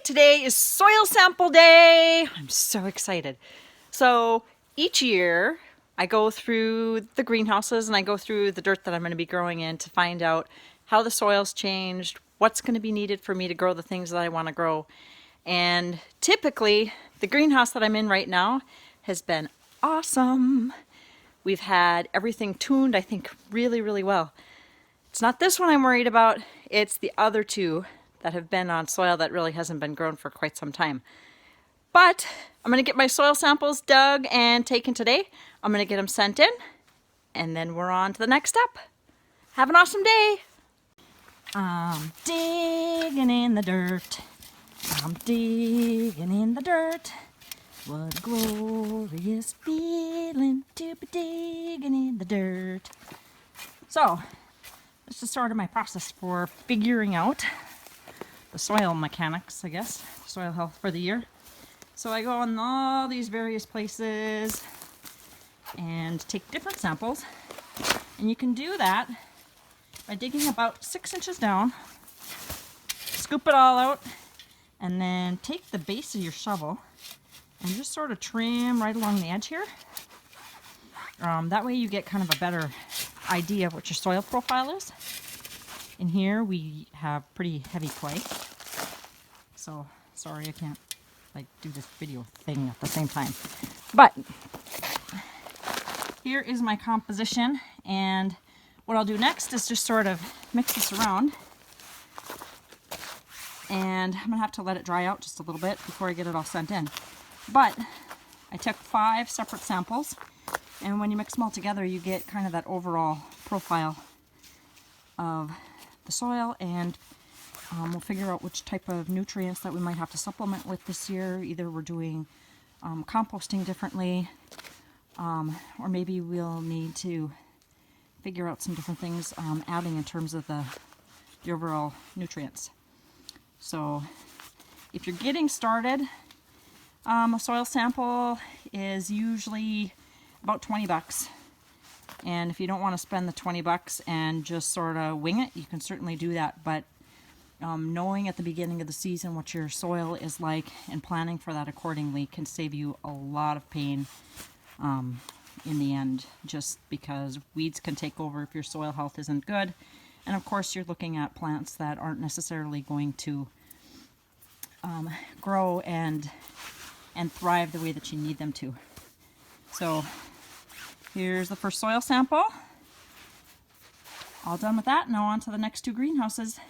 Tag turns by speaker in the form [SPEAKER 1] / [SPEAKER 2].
[SPEAKER 1] today is soil sample day. I'm so excited. So each year I go through the greenhouses and I go through the dirt that I'm going to be growing in to find out how the soil's changed, what's going to be needed for me to grow the things that I want to grow. And typically the greenhouse that I'm in right now has been awesome. We've had everything tuned, I think, really, really well. It's not this one I'm worried about, it's the other two that have been on soil that really hasn't been grown for quite some time. But I'm going to get my soil samples dug and taken today. I'm going to get them sent in, and then we're on to the next step. Have an awesome day. I'm digging in the dirt. I'm digging in the dirt. What a glorious feeling to be digging in the dirt. So, this is sort of my process for figuring out the soil mechanics, I guess, soil health for the year. So I go in all these various places and take different samples. And you can do that by digging about 6 inches down, scoop it all out, and then take the base of your shovel and just sort of trim right along the edge here. That way you get kind of a better idea of what your soil profile is. In here we have pretty heavy clay. So sorry I can't do this video thing at the same time. But here is my composition, and what I'll do next is just sort of mix this around. And I'm gonna have to let it dry out just a little bit before I get it all sent in. But I took 5 separate samples, and when you mix them all together you get kind of that overall profile of the soil, and we'll figure out which type of nutrients that we might have to supplement with this year. Either we're doing composting differently, or maybe we'll need to figure out some different things adding in terms of the overall nutrients. So if you're getting started, a soil sample is usually about 20 bucks. And if you don't want to spend the 20 bucks and just sort of wing it, you can certainly do that. But knowing at the beginning of the season what your soil is like and planning for that accordingly can save you a lot of pain in the end, just because weeds can take over if your soil health isn't good. And of course you're looking at plants that aren't necessarily going to grow and thrive the way that you need them to. So here's the first soil sample. All done with that. Now on to the next 2 greenhouses.